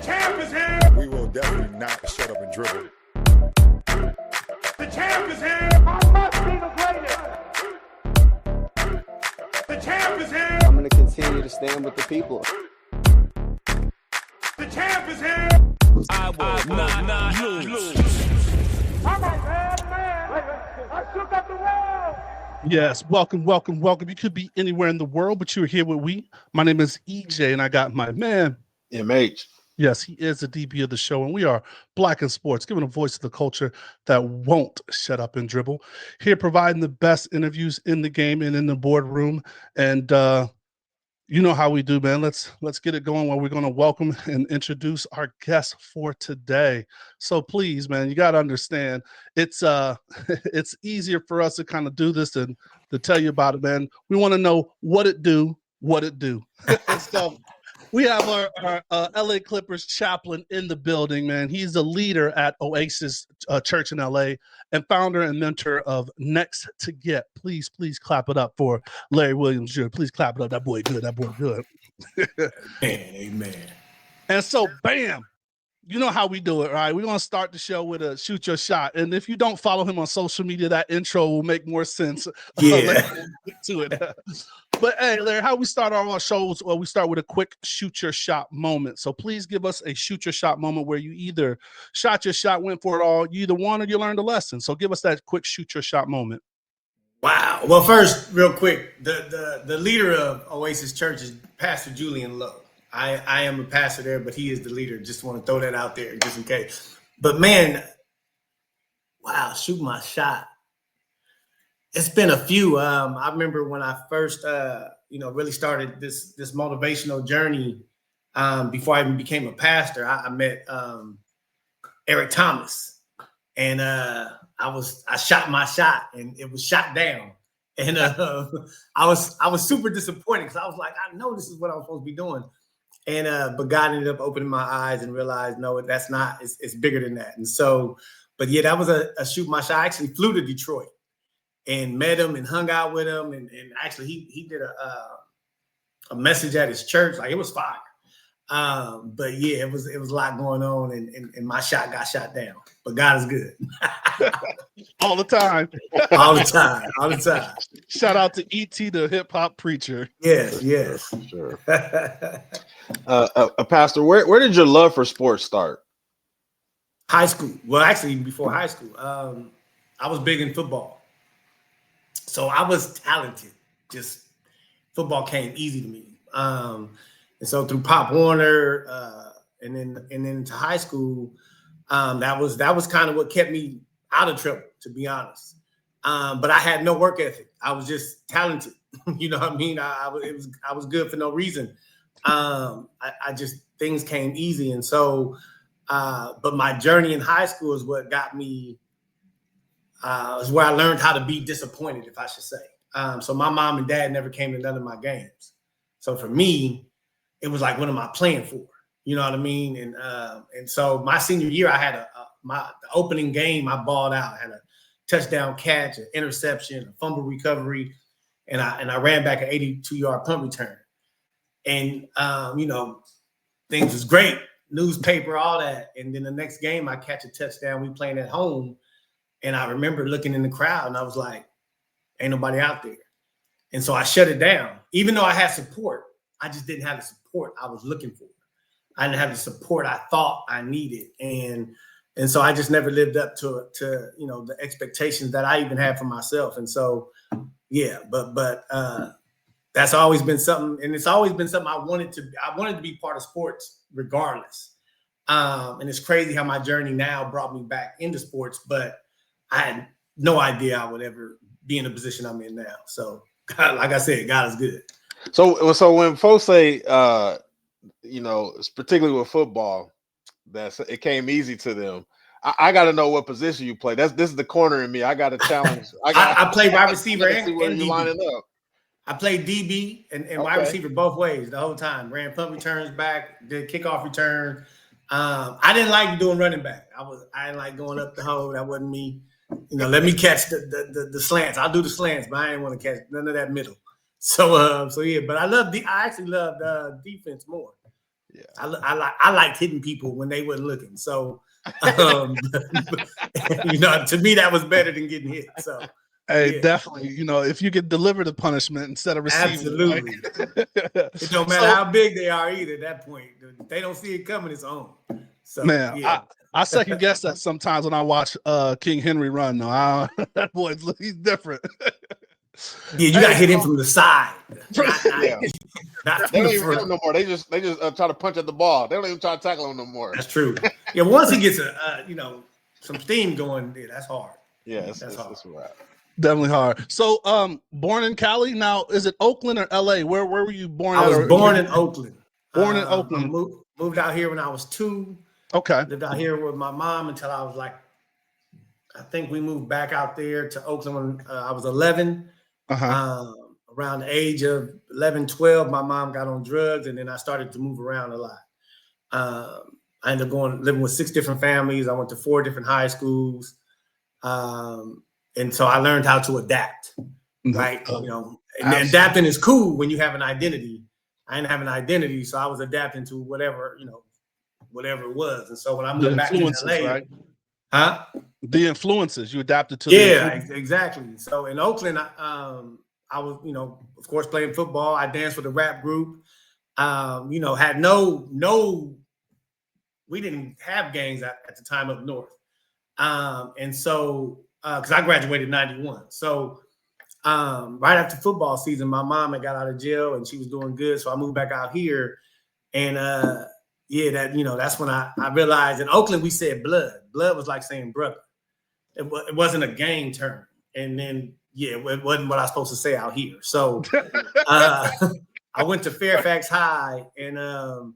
champ is here. We will definitely not shut up and dribble. The champ is here. I must be the greatest. The champ is here. I'm going to continue to stand with the people. The champ is here. I will not lose. I'm a bad man. I shook up the world. Yes, welcome. You could be anywhere in the world, but you're here with we. My name is EJ, and I got my man, MH. Yes, he is the DB of the show, and we are Black in Sports, giving a voice to the culture that won't shut up and dribble. Here providing the best interviews in the game and in the boardroom. And you know how we do, man. Let's get it going while we're going to welcome and introduce our guest for today. So please, man, you got to understand, it's it's easier for us to kind of do this than to tell you about it, man. We want to know what it do. And so we have our LA Clippers Chaplain in the building, man. He's a leader at Oasis Church in LA and founder and mentor of Next2Get. Please clap it up for Larry Williams Jr. Please clap it up. That boy good. Amen. And so, bam, you know how we do it, right? We're going to start the show with a shoot your shot. And if you don't follow him on social media, that intro will make more sense. Yeah. Let's get to it. But hey, Larry, how we start our shows? Well, we start with a quick shoot your shot moment. So please give us a shoot your shot moment where you either shot your shot, went for it all, you either won or you learned a lesson. So give us that quick shoot your shot moment. Wow. Well, first, real quick, the leader of Oasis Church is Pastor Julian Lowe. I am a pastor there, but he is the leader. Just want to throw that out there just in case. But man, wow, shoot my shot. It's been a few. I remember when I first, really started this motivational journey. Before I even became a pastor, I met Eric Thomas, and I shot my shot, and it was shot down, and I was super disappointed because I was like, I know this is what I'm supposed to be doing, and but God ended up opening my eyes and realized, no, that's not. It's bigger than that, and so, but yeah, that was a shoot my shot. I actually flew to Detroit and met him and hung out with him. And actually he did a message at his church. Like, it was fire. But yeah, it was a lot going on, and my shot got shot down. But God is good. All the time. All the time. Shout out to E.T., the hip hop preacher. Yes. Sure. Pastor, where did your love for sports start? High school. Well, actually, before high school, I was big in football. So I was talented. Just football came easy to me. And so through Pop Warner, and then to high school, that was kind of what kept me out of trouble, to be honest. But I had no work ethic. I was just talented. You know what I mean? I was good for no reason. I just, things came easy. And so, but my journey in high school is what got me. Is where I learned how to be disappointed, if I should say. So my mom and dad never came to none of my games. So for me, it was like, what am I playing for? You know what I mean? And so my senior year, I had the opening game. I balled out. I had a touchdown catch, an interception, a fumble recovery, and I ran back an 82-yard punt return. And things was great, newspaper, all that. And then the next game, I catch a touchdown. We playing at home. And I remember looking in the crowd and I was like, ain't nobody out there. And so I shut it down. Even though I had support, I just didn't have the support I was looking for. I didn't have the support I thought I needed. And so I just never lived up to the expectations that I even had for myself. And so, yeah, but that's always been something. And it's always been something I wanted to be part of sports regardless. And it's crazy how my journey now brought me back into sports, but I had no idea I would ever be in the position I'm in now. So, God, like I said, God is good. So when folks say, particularly with football, it came easy to them. I got to know what position you play. This is the corner in me. I got to challenge. I play wide receiver and DB. Lining up. I played DB and wide receiver both ways the whole time. Ran punt returns back, did kickoff return. I didn't like doing running back. I didn't like going up the hole. That wasn't me. Let me catch the slants. I'll do the slants, but I didn't want to catch none of that middle. So yeah, but I actually loved defense more. Yeah. I liked hitting people when they weren't looking. So, you know, to me that was better than getting hit. So, Hey, yeah. definitely. You know, if you could deliver the punishment instead of receiving Absolutely. it. Right? It don't matter how big they are either at that point. If they don't see it coming, it's on. So, Man, yeah. I second guess that sometimes when I watch King Henry run. No, that boy's he's different. Yeah, you got to hit him from the side. Yeah. Not They from don't the even hit front. him no more. They just try to punch at the ball. They don't even try to tackle him no more. That's true. Yeah, once he gets you know, some steam going, yeah, that's hard. Yeah, That's hard. it's right. Definitely hard. So, born in Cali. Now, is it Oakland or LA? Where were you born? I at, was or born in Oakland. Born in I Oakland. moved out here when I was 2. Okay. Lived out here with my mom until I was like, I think we moved back out there to Oakland when I was 11. Around the age of 11, 12, my mom got on drugs, and then I started to move around a lot. I ended up living with 6 different families. I went to 4 different high schools. And so I learned how to adapt, right? You know, and adapting is cool when you have an identity. I didn't have an identity, so I was adapting to whatever, you know, whatever it was. And so when I moved back to LA, right? Huh? The influences you adapted to. Yeah, exactly. So in Oakland, I was, you know, of course, playing football. I danced with a rap group. You know, had we didn't have gangs at the time up north. And so, because I graduated in 91. So right after football season, my mom had got out of jail and she was doing good. So I moved back out here. And yeah, that, you know, that's when I realized in Oakland, we said blood. Blood was like saying brother. It wasn't a gang term. And then, yeah, it wasn't what I was supposed to say out here. So I went to Fairfax High, and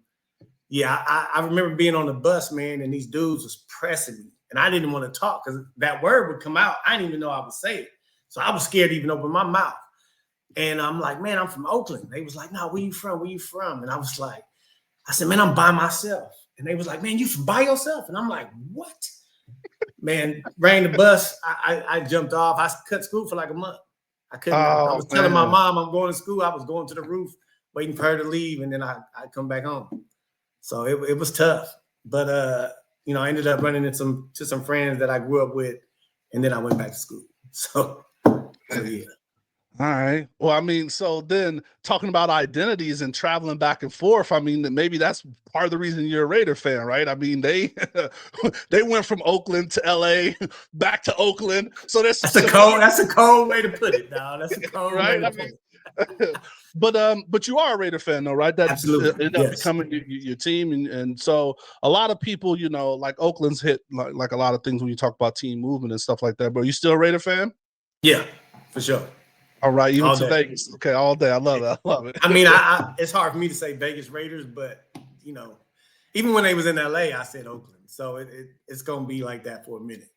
yeah, I remember being on the bus, man, and these dudes was pressing me, and I didn't want to talk because that word would come out. I didn't even know I would say it, so I was scared to even open my mouth. And I'm like, man, I'm from Oakland. They was like, no, where you from? Where you from? And I was like, I said, man, I'm by myself. And they was like, man, you by yourself? And I'm like, what? Man, ran the bus. I jumped off. I cut school for like a month. I couldn't. I was telling my mom I'm going to school. I was going to the roof, waiting for her to leave, and then I come back home. So it was tough. But you know, I ended up running into some friends that I grew up with, and then I went back to school. So yeah. All right. Well, I mean, so then talking about identities and traveling back and forth, I mean, maybe that's part of the reason you're a Raider fan, right? I mean, they went from Oakland to LA, back to Oakland. So that's a cold way to put it, dog. That's a cold right? way to put it. But you are a Raider fan, though, right? That absolutely ended up becoming your team, and so a lot of people, you know, like Oakland's hit like a lot of things when you talk about team movement and stuff like that. But are you still a Raider fan? Yeah, for sure. All right, even all to day. Vegas. Okay, all day. I love it. I love it. I mean, it's hard for me to say Vegas Raiders, but you know, even when they was in LA, I said Oakland. So it's gonna be like that for a minute.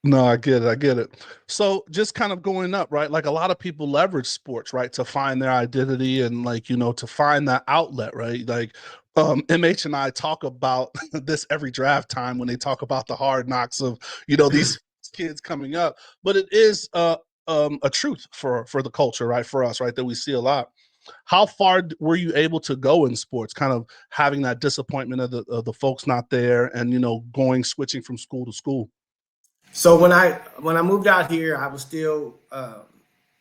No, I get it. I get it. So just kind of going up, right? Like a lot of people leverage sports, right, to find their identity and, like, you know, to find that outlet, right? Like MH and I talk about this every draft time when they talk about the hard knocks of, you know, these kids coming up. But it is a truth for the culture, right? For us, right? That we see a lot. How far were you able to go in sports, kind of having that disappointment of the folks not there and, you know, switching from school to school? So when I moved out here, I was still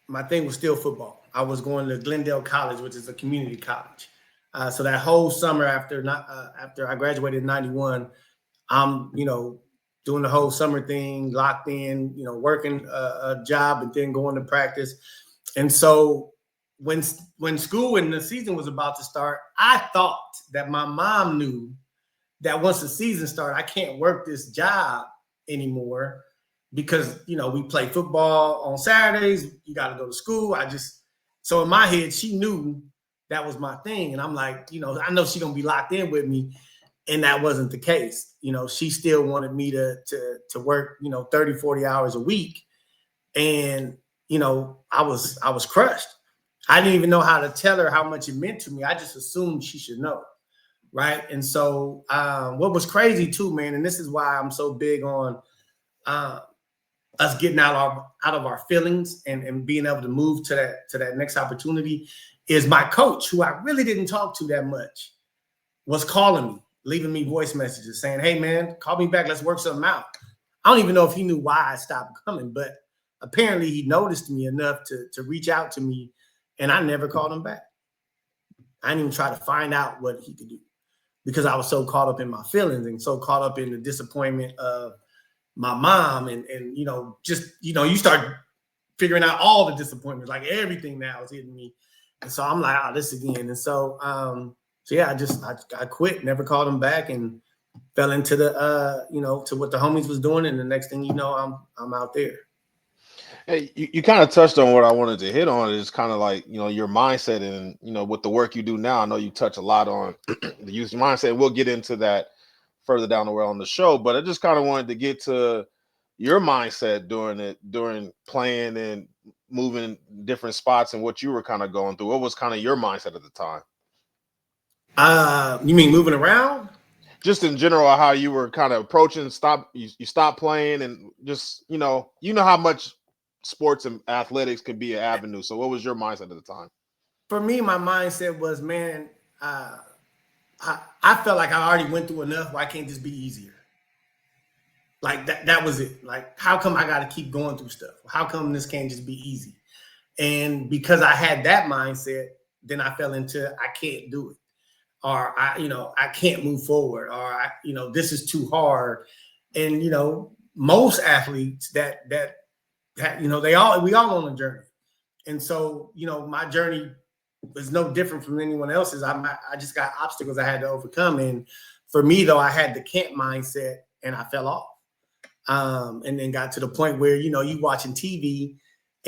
my thing was still football. I was going to Glendale College, which is a community college. So that whole summer after I graduated in 91, I'm, you know, doing the whole summer thing, locked in, you know, working a job and then going to practice. And so when school and the season was about to start, I thought that my mom knew that once the season started, I can't work this job anymore because, you know, we play football on Saturdays. You got to go to school. So in my head, she knew that was my thing. And I'm like, you know, I know she's going to be locked in with me. And that wasn't the case. You know, she still wanted me to work, you know, 30, 40 hours a week. And, you know, I was crushed. I didn't even know how to tell her how much it meant to me. I just assumed she should know. Right. And so what was crazy too, man, and this is why I'm so big on us getting out of our feelings and being able to move to that next opportunity, is my coach, who I really didn't talk to that much. was calling me, leaving me voice messages saying, hey, man, call me back. Let's work something out. I don't even know if he knew why I stopped coming, but apparently he noticed me enough to reach out to me, and I never called him back. I didn't even try to find out what he could do because I was so caught up in my feelings and so caught up in the disappointment of my mom. And you start figuring out all the disappointments, like everything now is hitting me. And so I'm like, this again. And so, yeah, I quit, never called him back, and fell into the, to what the homies was doing. And the next thing you know, I'm out there. Hey, you kind of touched on what I wanted to hit on is kind of like, your mindset and, with the work you do now. I know you touch a lot on the youth mindset. We'll get into that further down the road on the show, but I just kind of wanted to get to your mindset during playing and moving different spots and what you were kind of going through. What was kind of your mindset at the time? You mean moving around? Just in general, how you were kind of approaching, you stopped playing, and just, how much sports and athletics could be an avenue. So what was your mindset at the time? For me, my mindset was, man, I felt like I already went through enough. Why can't this be easier? Like that was it. Like, how come I got to keep going through stuff? How come this can't just be easy? And because I had that mindset, then I fell into, I can't do it. Or I can't move forward, or this is too hard. And, most athletes that we all on a journey. And so, my journey was no different from anyone else's. I just got obstacles I had to overcome. And for me, though, I had the camp mindset and I fell off. And then got to the point where, you watching TV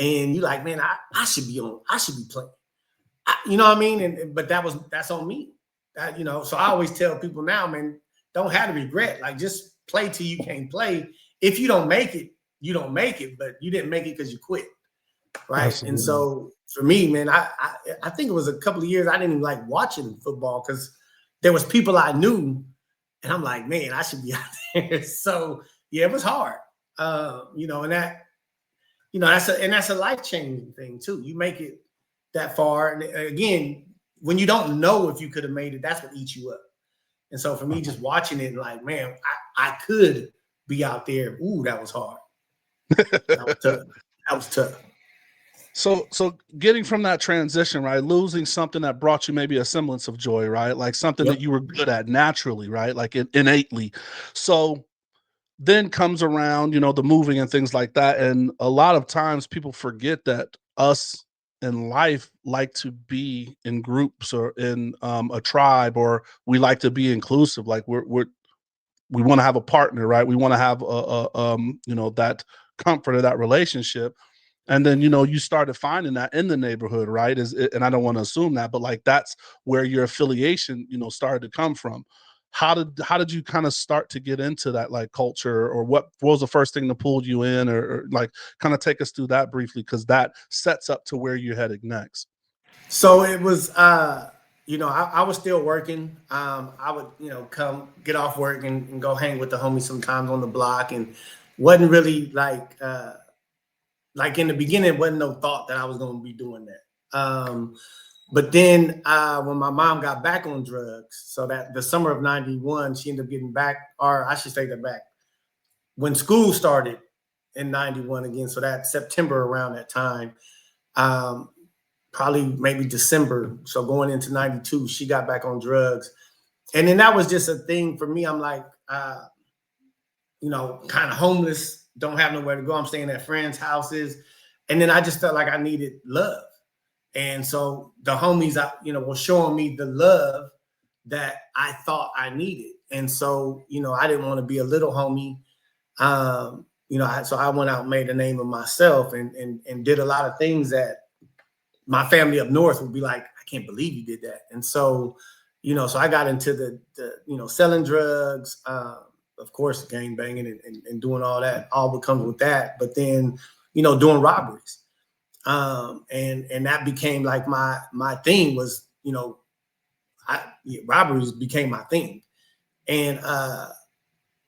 and you like, man, I should be playing. You know what I mean? But that's on me. So I always tell people now, man, don't have the regret. Like, just play till you can't play. If you don't make it, you don't make it, but you didn't make it because you quit. Right. Absolutely. And so for me, man, I think it was a couple of years I didn't even like watching football because there was people I knew and I'm like, man, I should be out there. So yeah, it was hard. And that's a life-changing thing too. You make it that far. And again, when you don't know if you could have made it, that's what eats you up. And so for me, just watching it, like, man, I could be out there. Ooh, that was hard. That was tough. So getting from that transition, right, losing something that brought you maybe a semblance of joy, right, like something that you were good at naturally, right, like innately. So then comes around, the moving and things like that. And a lot of times people forget that us in life like to be in groups or in a tribe, or we like to be inclusive. Like we want to have a partner, right? We want to have that comfort of that relationship. And then, you started finding that in the neighborhood, right? And I don't want to assume that, but like, that's where your affiliation, started to come from. How did you kind of start to get into that like culture, or what was the first thing that pulled you in, or like kind of take us through that briefly, because that sets up to where you're heading next. So it was, I was still working. I would, come get off work and go hang with the homies sometimes on the block, and wasn't really like in the beginning, wasn't no thought that I was going to be doing that. But then when my mom got back on drugs, so that the summer of 91, she ended up getting back, or I should take that back. When school started in 91 again, so that September around that time, probably maybe December. So going into 92, she got back on drugs. And then that was just a thing for me. I'm like, kind of homeless, don't have nowhere to go. I'm staying at friends' houses. And then I just felt like I needed love. And so the homies, were showing me the love that I thought I needed. And so, I didn't want to be a little homie. So I went out and made a name of myself and did a lot of things that my family up north would be like, I can't believe you did that. And so, so I got into the selling drugs, of course, gang banging and doing all that, all what comes with that. But then, doing robberies. And that became like my thing was, robberies became my thing. And,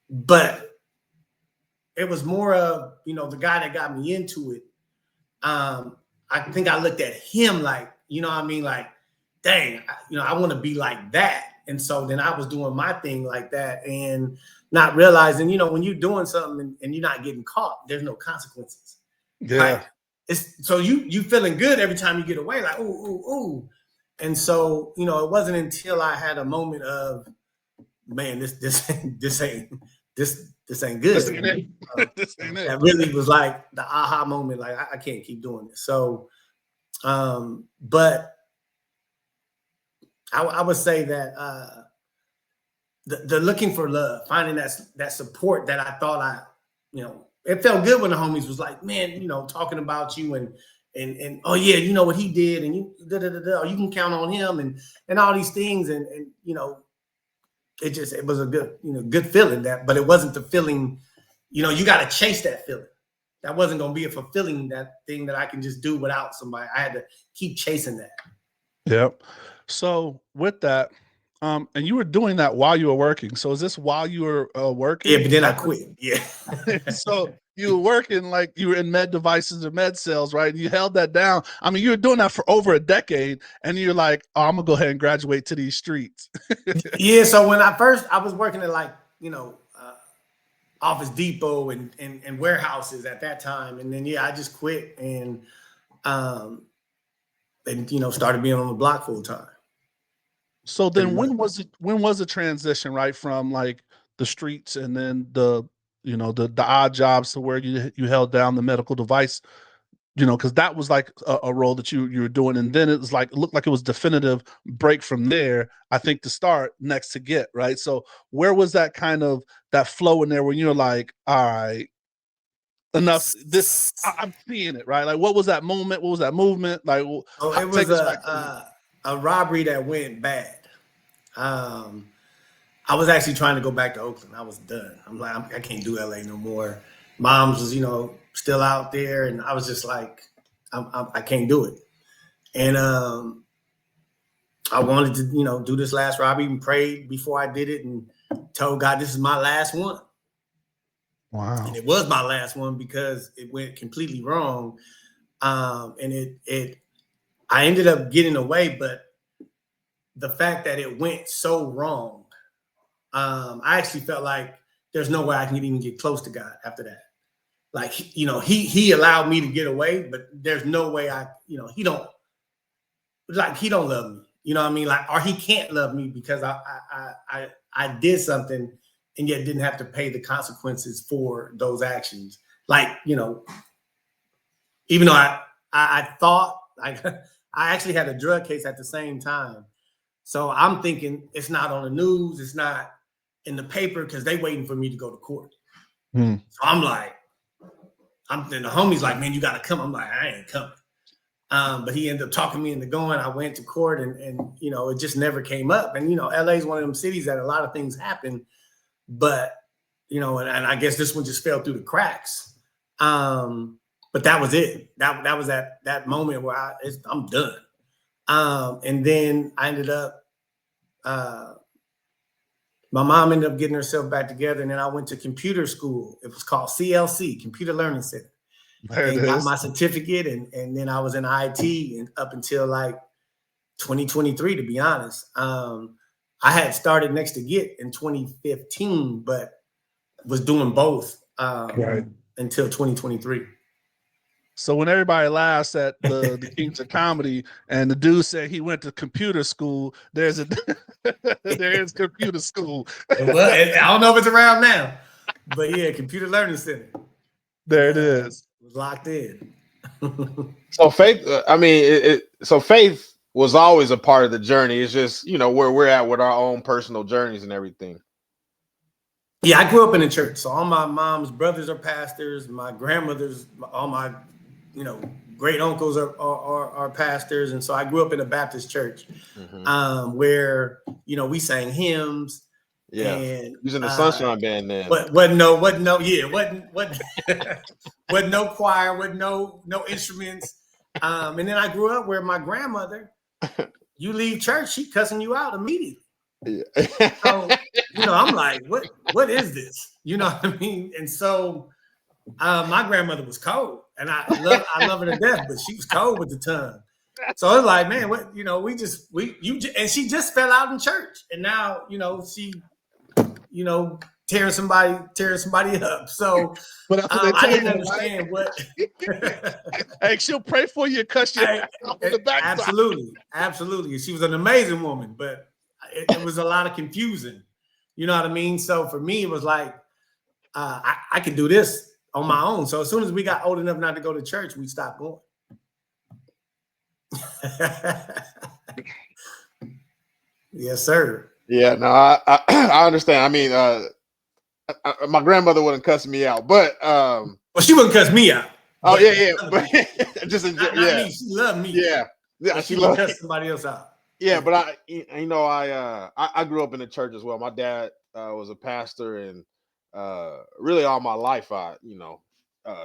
but it was more of, the guy that got me into it. I think I looked at him like, like, dang, I want to be like that. And so then I was doing my thing like that and not realizing, when you're doing something and you're not getting caught, there's no consequences. Yeah. Like, it's so you feeling good every time you get away, like, ooh, ooh, ooh. And so, it wasn't until I had a moment of, man, this ain't good. This ain't it. This ain't it. That really was like the aha moment. Like, I can't keep doing this. So, but I would say that the looking for love, finding that support that I thought it felt good when the homies was like, man, talking about you and oh yeah, you know what he did, and you or you can count on him and all these things, and it was a good feeling, but it wasn't the feeling, you got to chase that feeling. That wasn't going to be a fulfilling that thing that I can just do without somebody. I had to keep chasing that. Yep. So with that, and you were doing that while you were working. So is this while you were working? Yeah, but then I quit. Yeah. So you were working like you were in med devices or med sales, right? You held that down. I mean, you were doing that for over a decade, and you're like, oh, I'm gonna go ahead and graduate to these streets. Yeah. So when I was working at Office Depot and warehouses at that time, and then I just quit and started being on the block full time. So then when was the transition, right, from like the streets and then the odd jobs to where you held down the medical device, because that was like a role that you were doing, and then it looked like it was definitive break from there, I think, to start Next2Get, right? So where was that kind of that flow in there when you're like, all right, enough, this, I'm seeing it, right? Like, what was that moment? What was that movement? Like, it was a robbery that went bad. I was actually trying to go back to Oakland. I was done. I'm like, I can't do LA no more. Moms was, still out there, and I was just like, I can't do it. And I wanted to, do this last robbery, and prayed before I did it, and told God, this is my last one. Wow. And it was my last one because it went completely wrong. And I ended up getting away, but the fact that it went so wrong, I actually felt like there's no way I can even get close to God after that. Like, he allowed me to get away, but there's no way he don't love me. You know what I mean? Like, or he can't love me because I did something and yet didn't have to pay the consequences for those actions. Like, even though I thought, like, I actually had a drug case at the same time. So I'm thinking it's not on the news, it's not in the paper because they waiting for me to go to court. So I'm like, and the homie's like, man, you got to come. I'm like, I ain't coming. But he ended up talking me into going. I went to court and it just never came up. And, LA is one of them cities that a lot of things happen. But, and I guess this one just fell through the cracks. But that was it. That was that moment where I'm done. And then I ended up, my mom ended up getting herself back together, and then I went to computer school. It was called CLC, Computer Learning Center. And got my certificate, and then I was in IT and up until like 2023, to be honest. I had started Next2Get in 2015, but was doing both until 2023. So when everybody laughs at the Kings of Comedy and the dude said he went to computer school, there is computer school. Well, I don't know if it's around now, but yeah, Computer Learning Center. There it is. Was locked in. So faith, so faith was always a part of the journey. It's just, where we're at with our own personal journeys and everything. Yeah, I grew up in the church. So all my mom's brothers are pastors. My grandmothers, all my great uncles are pastors, and so I grew up in a Baptist church, where we sang hymns. Yeah, and using the Sunshine Band then. Wasn't no choir, wasn't no instruments. And then I grew up where my grandmother, you leave church, she cussing you out immediately. Yeah. So I'm like, what is this? You know what I mean? And so my grandmother was cold, and I love her to death, but she was cold with the tongue. So it's like, man, what, and she just fell out in church, and now, she, tearing somebody up. So But that's what they I tell didn't you, understand right? what. Hey, she'll pray for you, cuss you out on the backside. Absolutely. She was an amazing woman, but it was a lot of confusing. You know what I mean? So for me, it was like, I could do this on my own. So as soon as we got old enough not to go to church, we stopped going. Yes, sir. Yeah, no, I understand. I mean, my grandmother wouldn't cuss me out, but well, she wouldn't cuss me out. Oh yeah, but just not me. She loved me. Yeah, she would cuss somebody else out. Yeah, but I grew up in the church as well. My dad was a pastor, and really all my life I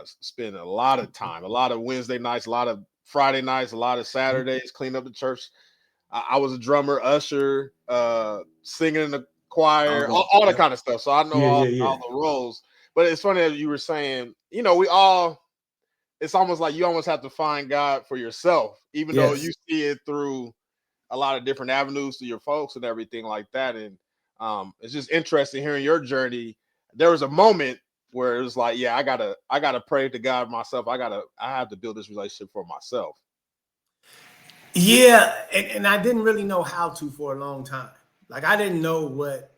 spent a lot of time, a lot of Wednesday nights, a lot of Friday nights, a lot of Saturdays, clean up the church. I was a drummer, usher, singing in the choir, all that kind of stuff. So I know all the roles. But it's funny that you were saying, it's almost like you almost have to find God for yourself, even though you see it through a lot of different avenues to your folks and everything like that. And it's just interesting hearing your journey. There was a moment where it was like, yeah, I gotta pray to God myself. I have to build this relationship for myself. Yeah, and I didn't really know how to for a long time. Like I didn't know what,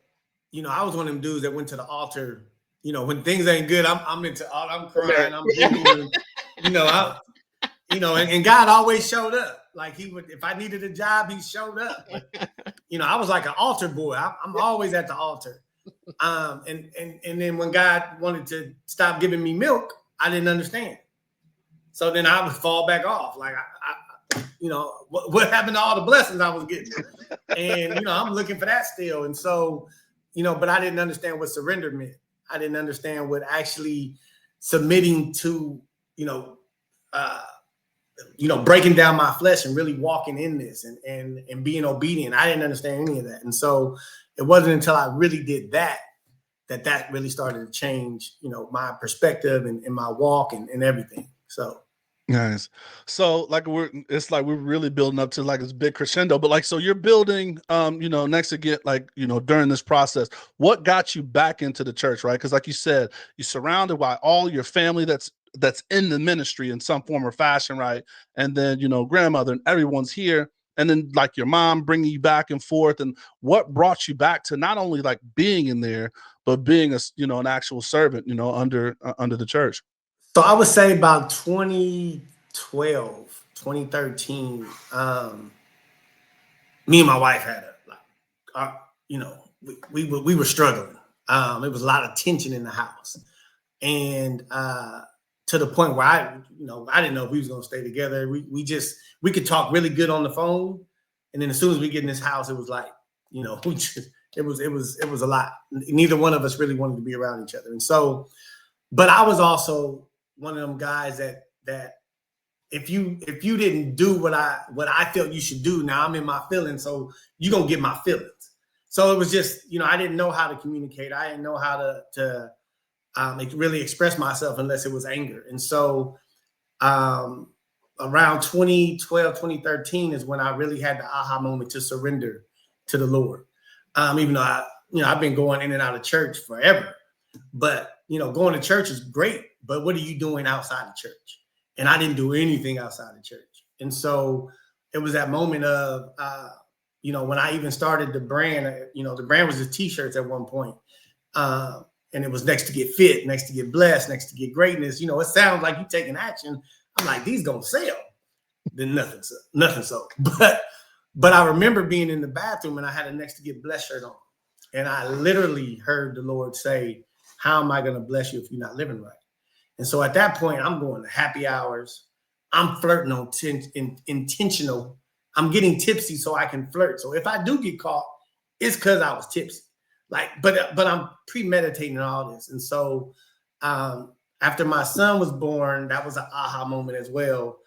I was one of them dudes that went to the altar. When things ain't good, I'm into all. I'm crying. I'm giggling. And God always showed up. Like he would, if I needed a job, he showed up. I was like an altar boy. I'm always at the altar. And then when God wanted to stop giving me milk, I didn't understand. So then I would fall back off. Like what happened to all the blessings I was getting? And I'm looking for that still. And so, but I didn't understand what surrender meant. I didn't understand what actually submitting to, breaking down my flesh and really walking in this and being obedient. I didn't understand any of that. And so it wasn't until I really did that really started to change, my perspective and my walk and everything. So. Nice. So we're really building up to like this big crescendo, but so you're building, next to get during this process, what got you back into the church, right? Because like you said, you're surrounded by all your family that's in the ministry in some form or fashion, right? And then, grandmother and everyone's here. And then like your mom bringing you back and forth. And what brought you back to not only like being in there, but being an actual servant, under the church? So I would say about 2012, 2013, me and my wife had we were struggling. It was a lot of tension in the house. And to the point where I didn't know if we was going to stay together. We could talk really good on the phone. And then as soon as we get in this house, it was like, it was a lot. Neither one of us really wanted to be around each other. And so, but I was also one of them guys that if you didn't do what I felt you should do, now I'm in my feelings, so you're gonna get my feelings. So it was just, I didn't know how to communicate. I didn't know how to really express myself unless it was anger. And so around 2012, 2013 is when I really had the aha moment to surrender to the Lord. Even though I've been going in and out of church forever, but going to church is great, but what are you doing outside of church? And I didn't do anything outside of church. And so it was that moment of, when I even started the brand, the brand was the t-shirts at one point. And it was Next to Get Fit, Next to Get Blessed, Next to Get Greatness. It sounds like you taking action. I'm like, these gonna sell. Then nothing so. But I remember being in the bathroom and I had a Next to Get Blessed shirt on. And I literally heard the Lord say, how am I going to bless you if you're not living right? And so at that point, I'm going to happy hours. I'm flirting on intentional. I'm getting tipsy so I can flirt. So if I do get caught, it's because I was tipsy. But I'm premeditating all this. And so after my son was born, that was an aha moment as well.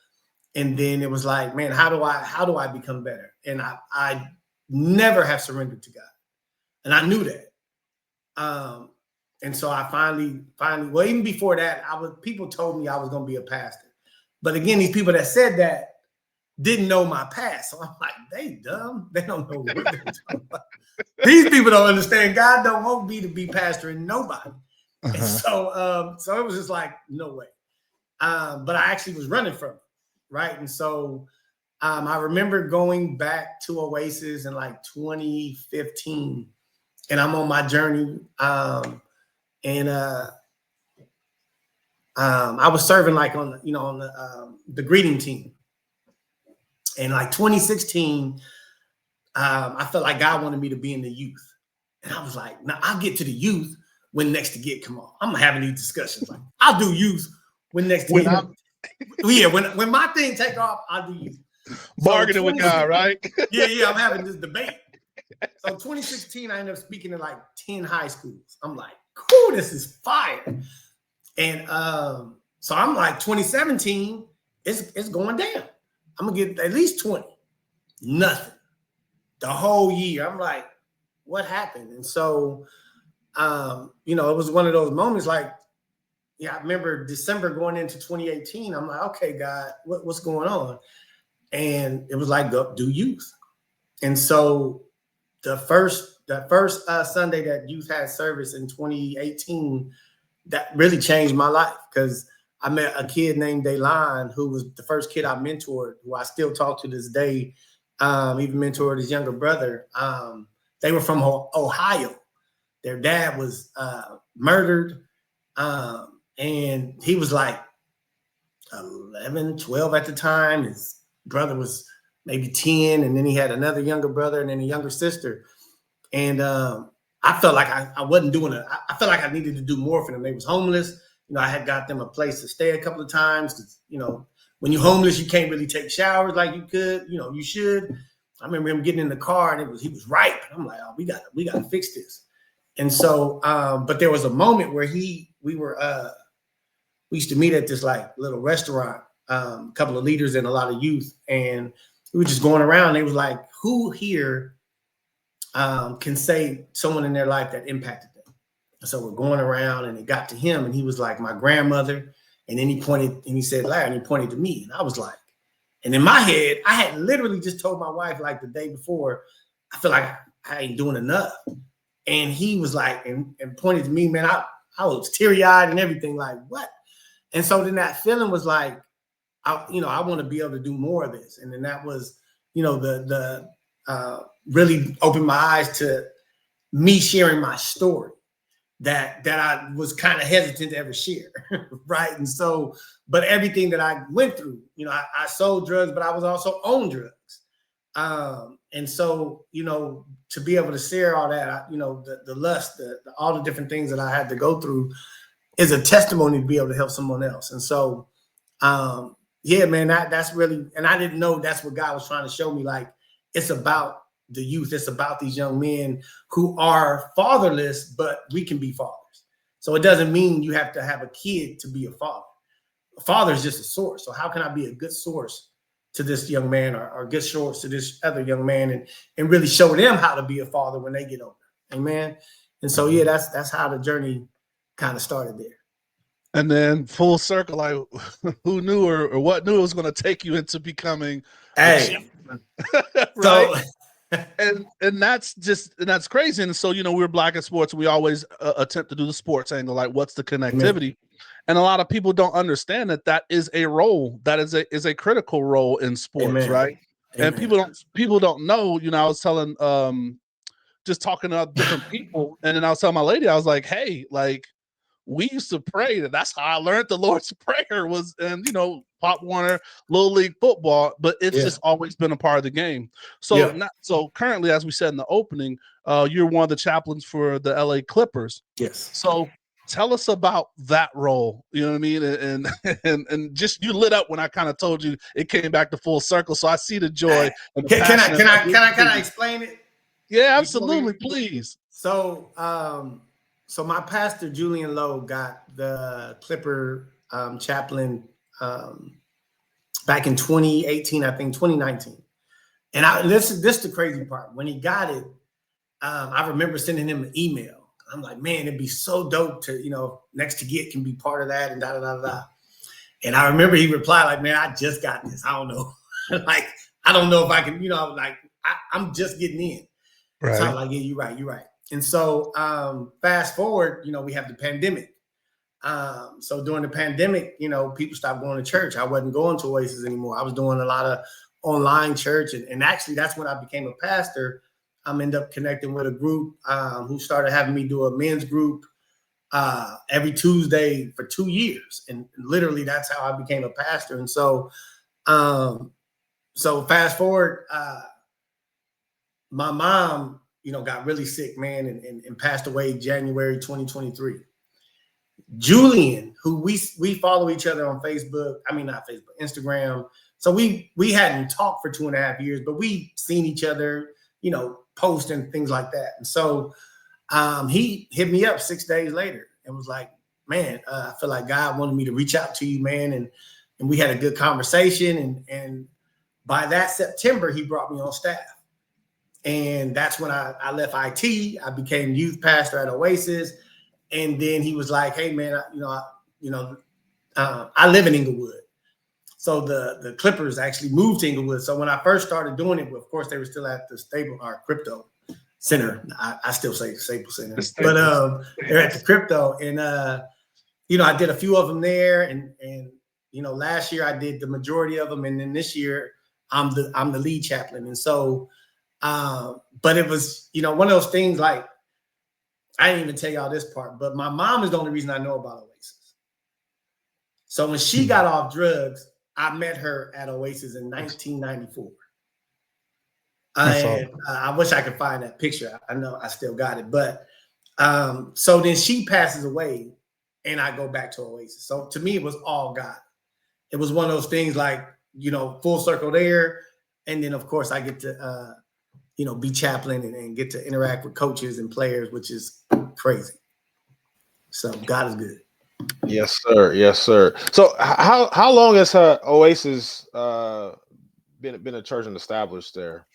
And then it was like, man, how do I become better? And I never have surrendered to God. And I knew that. And so I finally, well, even before that, people told me I was going to be a pastor. But again, these people that said that, didn't know my past. So I'm like, they dumb. They don't know what they're talking about. These people don't understand. God don't want me to be pastoring nobody. And so it was just like, no way. But I actually was running from it, right? And so I remember going back to Oasis in like 2015, and I'm on my journey. I was serving like on the greeting team. And like 2016, I felt like God wanted me to be in the youth. And I was like, now I'll get to the youth when Next2Get come on. I'm having these discussions. Like, I'll do youth when Next2Get. Yeah, when my thing take off, I'll do youth. Bargaining with God, right? Yeah, I'm having this debate. So 2016, I ended up speaking in like 10 high schools. I'm like, cool, this is fire. And so I'm like, 2017, it's going down. I'm gonna get at least 20. Nothing. The whole year. I'm like, what happened? And so, it was one of those moments like, I remember December going into 2018. I'm like, okay, God, what's going on? And it was like, go do youth. And so the first Sunday that youth had service in 2018, that really changed my life because I met a kid named Daylon, who was the first kid I mentored, who I still talk to this day, even mentored his younger brother. They were from Ohio. Their dad was murdered, and he was like 11, 12 at the time. His brother was maybe 10, and then he had another younger brother and then a younger sister. And I felt like I wasn't doing it. I felt like I needed to do more for them. They was homeless. I had got them a place to stay a couple of times. When you're homeless, you can't really take showers like you could. You should. I remember him getting in the car and he was ripe. And I'm like, oh, we got to fix this. And so, but there was a moment where we used to meet at this like little restaurant, a couple of leaders and a lot of youth, and we were just going around. They was like, who here can say someone in their life that impacted them? And so we're going around, and it got to him, and he was like, my grandmother. And then he pointed, and he said, Larry, and he pointed to me. And I was like, and in my head, I had literally just told my wife like the day before, I feel like I ain't doing enough. And he was like, and pointed to me, man, I was teary-eyed and everything, like, what? And so then that feeling was like, I want to be able to do more of this. And then that was, the really opened my eyes to me sharing my story that I was kind of hesitant to ever share, right? And so, but everything that I went through, I sold drugs, but I was also on drugs. And so, to be able to share all that, the lust, all the different things that I had to go through is a testimony to be able to help someone else. And so, yeah, man, that's really, and I didn't know that's what God was trying to show me. Like, it's about the youth. It's about these young men who are fatherless, but we can be fathers. So it doesn't mean you have to have a kid to be a father. A father is just a source. So how can I be a good source to this young man or a good source to this other young man and really show them how to be a father when they get older? Amen. And so, yeah, that's how the journey kind of started there. And then full circle, like who knew or what knew it was going to take you into becoming a chaplain, right? And that's crazy. And so, we're Black in sports. We always attempt to do the sports angle, like what's the connectivity? Amen. And a lot of people don't understand that is a role that is a critical role in sports, Amen. Right? Amen. And people don't know. I was telling just talking to different people, and then I was telling my lady, I was like, hey, like, we used to pray. That's how I learned the Lord's Prayer was, and Pop Warner, Little League football, but it's just always been a part of the game. So, so currently, as we said in the opening, you're one of the chaplains for the LA Clippers. Yes. So tell us about that role. You know what I mean? And just you lit up when I kind of told you it came back to full circle. So I see the joy. And the can I explain it? Yeah, absolutely, please. So, so my pastor, Julian Lowe, got the Clipper Chaplain back in 2018, I think 2019. And this is the crazy part. When he got it, I remember sending him an email. I'm like, man, it'd be so dope to, Next2Get can be part of that and da-da-da-da. And I remember he replied like, man, I just got this. I don't know. like, I don't know if I can, I was like, I'm just getting in. Right. So I was like, yeah, you're right. And so fast forward, we have the pandemic. So during the pandemic, people stopped going to church. I wasn't going to Oasis anymore. I was doing a lot of online church. And actually, that's when I became a pastor. I ended up connecting with a group who started having me do a men's group every Tuesday for 2 years. And literally, that's how I became a pastor. And so, fast forward, my mom, got really sick, man, and passed away January 2023. Julian, who we follow each other on Facebook, not Facebook, Instagram. So we hadn't talked for 2.5 years, but we seen each other, post and things like that. And so he hit me up 6 days later and was like, man, I feel like God wanted me to reach out to you, man. And we had a good conversation. And by that September, he brought me on staff. And that's when I left IT. I became youth pastor at Oasis. And then he was like, hey, man, I live in Inglewood. So the Clippers actually moved to Inglewood. So when I first started doing it, of course, they were still at the Crypto Center. I still say Staples Center. But they're at the Crypto. And, I did a few of them there. And last year I did the majority of them. And then this year I'm the lead chaplain. And so, but it was, one of those things like, I didn't even tell y'all this part, but my mom is the only reason I know about Oasis. So when she got off drugs, I met her at Oasis in 1994. And I wish I could find that picture. I know I still got it. But so then she passes away and I go back to Oasis. So to me, it was all God. It was one of those things like, full circle there. And then, of course, I get to be chaplain and get to interact with coaches and players, which is crazy. So God is good. Yes, sir. Yes, sir. So how long has Oasis been a church and established there?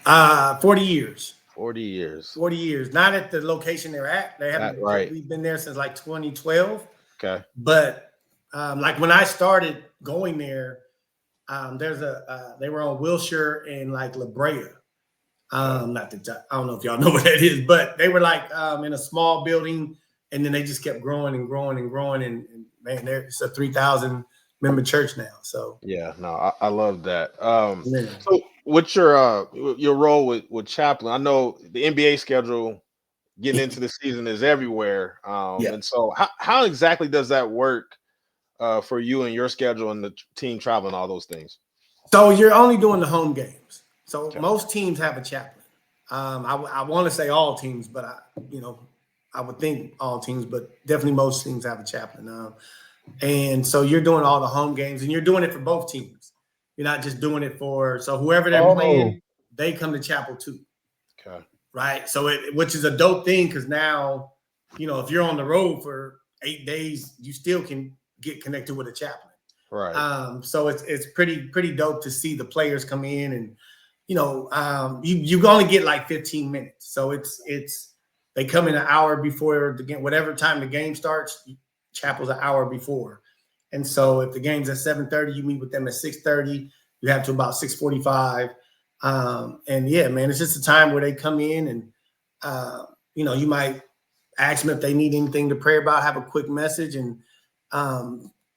40 years. 40 years. 40 years. Not at the location they're at. They haven't. Right. We've been there since like 2012. Okay. But like when I started going there, they were on Wilshire and like La Brea. I don't know if y'all know what that is, but they were like in a small building, and then they just kept growing and growing and growing. And man, it's a 3,000 member church now. So yeah, no, I love that. So what's your role with Chaplin? I know the NBA schedule getting into the season is everywhere. And so how exactly does that work for you and your schedule and the team traveling, all those things? So you're only doing the home games. So most teams have a chaplain. I want to say all teams, but I would think all teams, but definitely most teams have a chaplain. And so you're doing all the home games, and you're doing it for both teams. You're not just doing it so whoever they're playing, they come to chapel too. Okay. Right. So which is a dope thing because now, if you're on the road for 8 days, you still can get connected with a chaplain. Right. So it's pretty dope to see the players come in and. You only get like 15 minutes. So they come in an hour before the game, whatever time the game starts, chapel's an hour before. And so if the game's at 7:30, you meet with them at 6:30, you have to about 6:45. And yeah, man, it's just a time where they come in and, you might ask them if they need anything to pray about, have a quick message and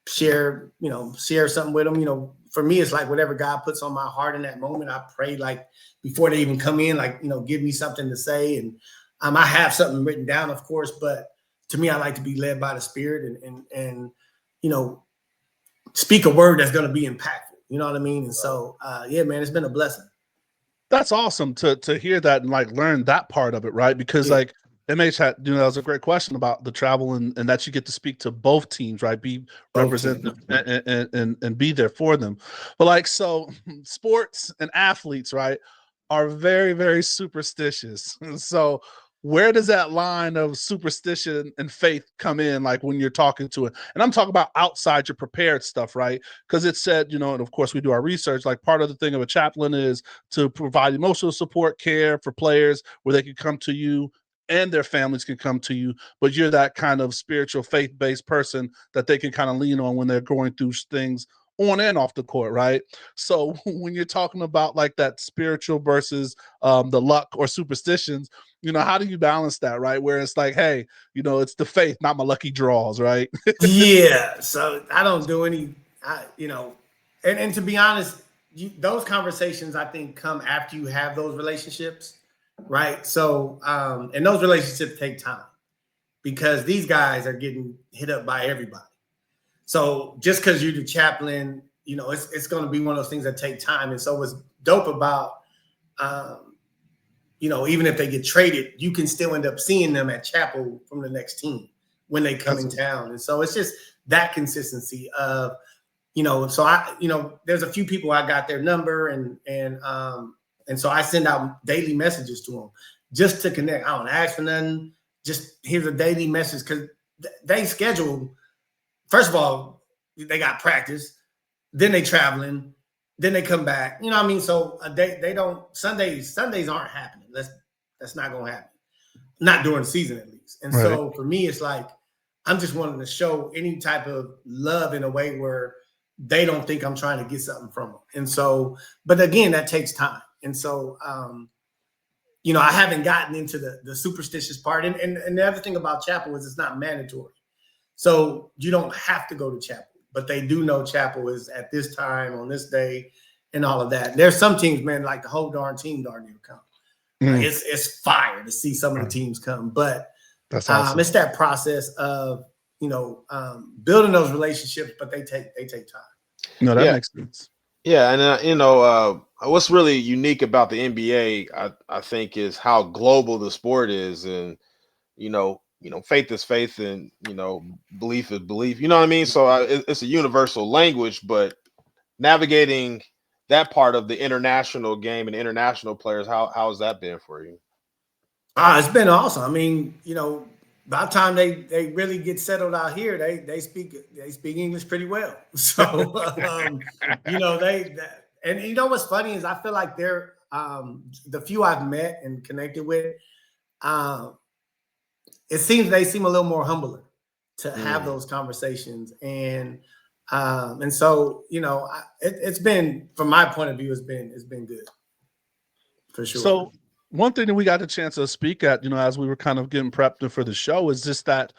share something with them. For me, it's like whatever God puts on my heart in that moment, I pray like before they even come in, like, give me something to say. And I have something written down, of course, but to me, I like to be led by the Spirit and speak a word that's going to be impactful. You know what I mean? And so, yeah, man, it's been a blessing. That's awesome to hear that and like learn that part of it, right? Because like MH had, that was a great question about the travel and that you get to speak to both teams, right? Be representative and be there for them. But like, so sports and athletes, right, are very, very superstitious. So where does that line of superstition and faith come in, like when you're talking to it? And I'm talking about outside your prepared stuff, right? Because it said, and of course we do our research, like part of the thing of a chaplain is to provide emotional support, care for players where they can come to you and their families can come to you, but you're that kind of spiritual faith-based person that they can kind of lean on when they're going through things on and off the court, right? So when you're talking about like that spiritual versus the luck or superstitions, how do you balance that, right? Where it's like, hey, it's the faith, not my lucky draws, right? Yeah. So I don't do any, and to be honest, those conversations I think come after you have those relationships, right? So, and those relationships take time because these guys are getting hit up by everybody. So just because you're the chaplain, it's going to be one of those things that take time. And so what's dope about, even if they get traded, you can still end up seeing them at chapel from the next team when they come in town. And so it's just that consistency of, so there's a few people I got their number and so I send out daily messages to them just to connect. I don't ask for nothing. Just here's a daily message because they schedule. First of all, they got practice, then they traveling, then they come back. You know what I mean? So they don't Sundays aren't happening. That's not gonna happen. Not during the season at least. And so for me, it's like I'm just wanting to show any type of love in a way where they don't think I'm trying to get something from them. And so, but again, that takes time. And so I haven't gotten into the superstitious part. And the other thing about chapel is it's not mandatory. So you don't have to go to chapel, but they do know chapel is at this time on this day and all of that. There's some teams, man, like the whole darn team darn near come. It's fire to see some of the teams come, but that's awesome. It's that process of building those relationships, but they take time. No, that makes sense. Yeah, and what's really unique about the NBA, I think, is how global the sport is, and faith is faith, and belief is belief. You know what I mean? So it's a universal language, but navigating that part of the international game and international players, how has that been for you? It's been awesome. I mean, by the time they really get settled out here, they speak English pretty well. So and what's funny is I feel like they're the few I've met and connected with, it seems they seem a little more humbler to have those conversations. And so, it's been, from my point of view, it's been good for sure. So one thing that we got a chance to speak at, as we were kind of getting prepped for the show is just that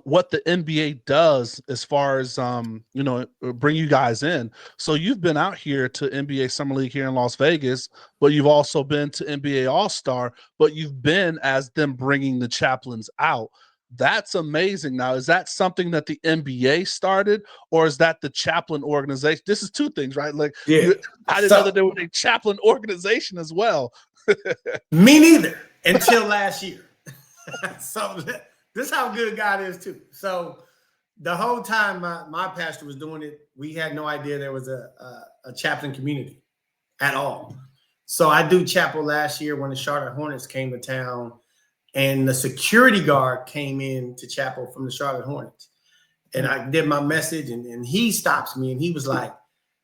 what the NBA does as far as, bring you guys in. So you've been out here to NBA Summer League here in Las Vegas, but you've also been to NBA All-Star, but you've been as them bringing the chaplains out. That's amazing. Now, is that something that the NBA started, or is that the Chaplin organization? This is two things, right? Like, I didn't know that there was a Chaplin organization as well. Me neither until last year. So this is how good God is too. So the whole time my pastor was doing it, we had no idea there was a chaplain community at all. So I do chapel last year when the Charlotte Hornets came to town, and the security guard came in to chapel from the Charlotte Hornets. And I did my message, and he stops me, and he was like,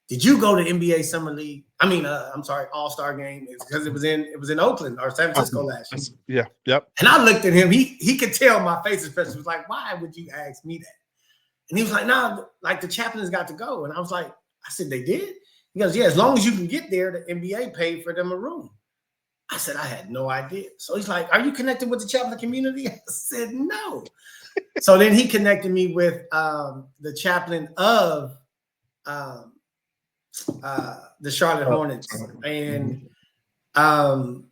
"Did you go to NBA Summer League? I mean, I'm sorry, All-Star game." It's because it was in Oakland or San Francisco last year. Yeah, yep. And I looked at him. He could tell my face expression. He was like, "Why would you ask me that?" And he was like, "No, like the chaplains got to go." And I was like, "I said they did?" He goes, "Yeah, as long as you can get there, the NBA paid for them a room." I said, "I had no idea." So he's like, "Are you connected with the chaplain community?" I said, "No." So then he connected me with the chaplain of the Charlotte Hornets. And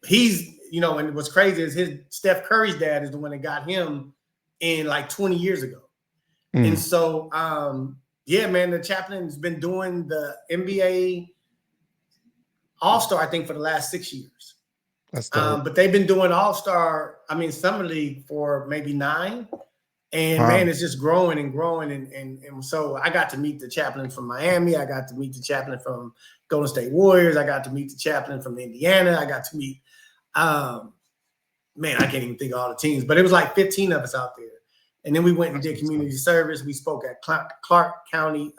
he's, and what's crazy is his Steph Curry's dad is the one that got him in like 20 years ago. And so, man, the chaplain's been doing the NBA All-Star, I think, for the last 6 years. That's dope. But they've been doing All-Star, Summer League for maybe 9. And man, it's just growing and growing. And so I got to meet the chaplain from Miami. I got to meet the chaplain from Golden State Warriors. I got to meet the chaplain from Indiana. I got to meet, I can't even think of all the teams, but it was like 15 of us out there. And then we went and did community service. We spoke at Clark County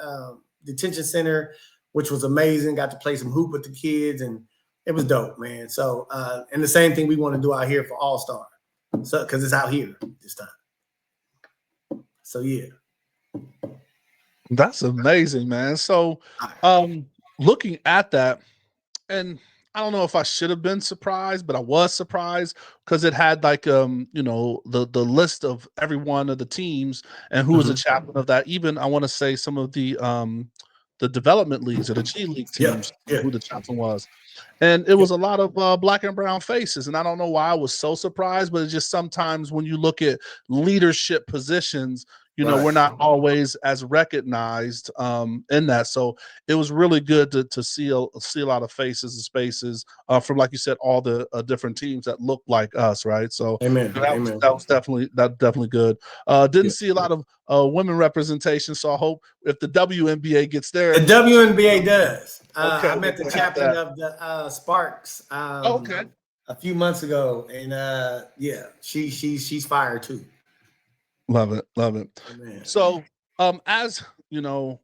Detention Center, which was amazing. Got to play some hoop with the kids, and it was dope, man. So, and the same thing we want to do out here for All-Star. So, because it's out here this time. So, yeah. That's amazing, man. So, looking at that, and I don't know if I should have been surprised, but I was surprised because it had like the list of every one of the teams and who was a chaplain of that. Even I want to say some of the development leagues or the G League Yeah, teams, yeah. who the chaplain was. And it was a lot of black and brown faces. And I don't know why I was so surprised, but it's just sometimes when you look at leadership positions, we're Right. not always as recognized in that. So it was really good to see a lot of faces and spaces from, like you said, all the different teams that look like us, right? So Amen. that Amen. was definitely good. Didn't Yeah. see a lot of women representation, so I hope if the WNBA gets The there. WNBA does. Okay, I we're met the gonna have chaplain that. of the Sparks Okay. a few months ago, and yeah, she's fired too. Love it, love it. Amen. So, as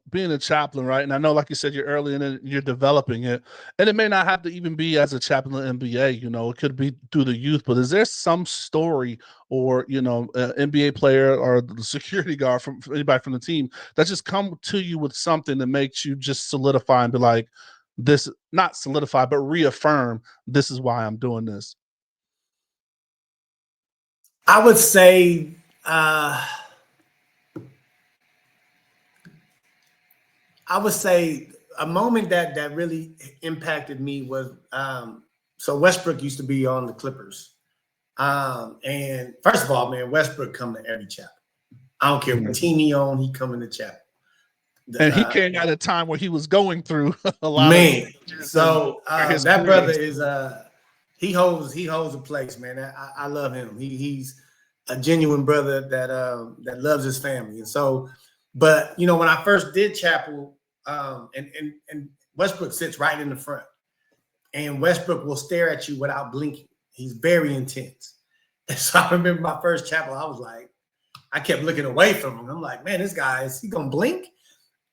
being a chaplain, right? And I know, like you said, you're early in it, you're developing it, and it may not have to even be as a chaplain in NBA. It could be through the youth. But is there some story, or an NBA player or the security guard from anybody from the team that just come to you with something that makes you just solidify and be like, this, not solidify, but reaffirm, this is why I'm doing this? I would say a moment that really impacted me was so Westbrook used to be on the Clippers. And first of all, man, Westbrook come to every chapel. I don't care what team he on, he come in the chapel. And he came at a time where he was going through a lot Man, of so his that career. brother is he holds a place, man. I love him. He's a genuine brother that loves his family. And so, but when I first did chapel, and Westbrook sits right in the front, and Westbrook will stare at you without blinking. He's very intense. And so I remember my first chapel, I kept looking away from him. I'm like, man, this guy, is he gonna blink?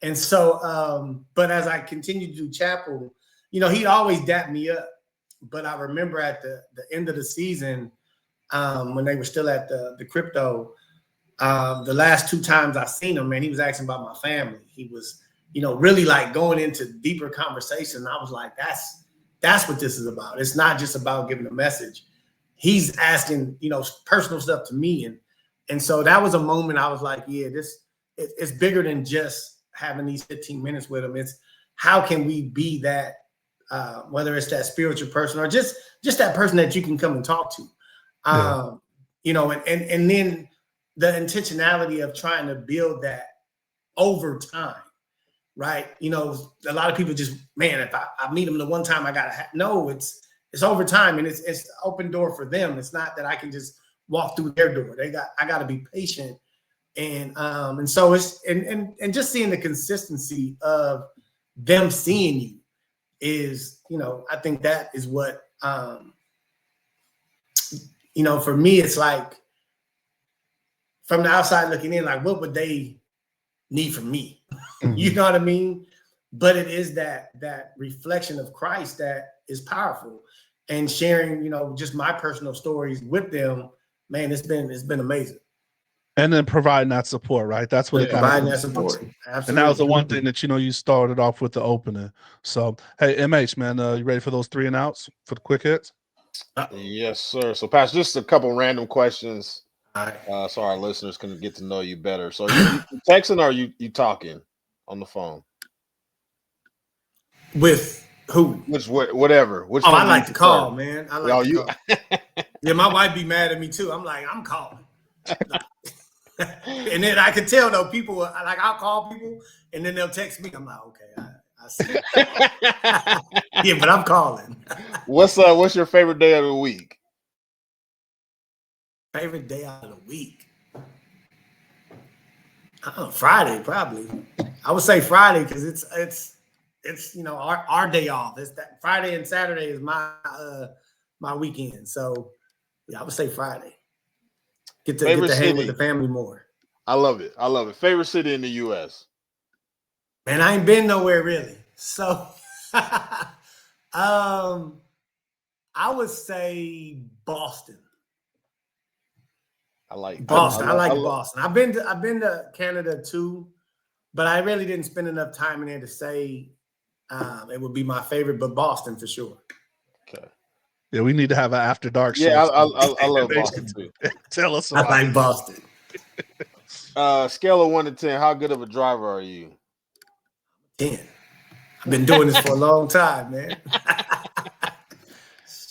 And so, but as I continued to do chapel, he'd always dap me up. But I remember at the end of the season, when they were still at the crypto, the last 2 times I seen him, man, he was asking about my family. He was, really like going into deeper conversation. I was like, that's what this is about. It's not just about giving a message. He's asking, personal stuff to me. And so that was a moment I was like, yeah, it's bigger than just having these 15 minutes with him. It's how can we be that, whether it's that spiritual person or just that person that you can come and talk to, and then the intentionality of trying to build that over time, right? A lot of people just, man, if I meet them the one time, I gotta no, it's over time, and it's an open door for them. It's not that I can just walk through their door. I got to be patient. And so it's and just seeing the consistency of them seeing you is, I think that is what for me, it's like from the outside looking in, like what would they need from me? You know what I mean? But it is that reflection of Christ that is powerful, and sharing, just my personal stories with them, man, it's been amazing. And then providing that support, right? That's what it kind of providing that support. Absolutely. And that was the one thing that you started off with the opening. So, hey, MH, man, you ready for those 3 and outs for the quick hits? Yes, sir. So, Pastor, just a couple random questions, All right. so our listeners can get to know you better. So, you texting or are you talking on the phone? With who? Whatever. Which I like to call, man. I like to you call. Yeah, my wife be mad at me too. I'm like, I'm calling. And then I can tell though, people like, I'll call people and then they'll text me. I'm like, okay, I see. Yeah, but I'm calling. What's your favorite day of the week? Favorite day out of the week? Friday, probably. I would say Friday because it's our day off. It's that Friday and Saturday is my weekend. So yeah, I would say Friday. Get to hang with the family more. I love it. Favorite city in the U.S.? Man, I ain't been nowhere really. So I would say Boston. I like Boston. I like Boston. I've been to Canada too. but I really didn't spend enough time in there to say it would be my favorite, but Boston for sure. Okay. Yeah, we need to have an after dark show. Yeah, I love Boston too. Tell us I about like it. Boston. Scale of 1 to 10, how good of a driver are you? 10. I've been doing this for a long time, man.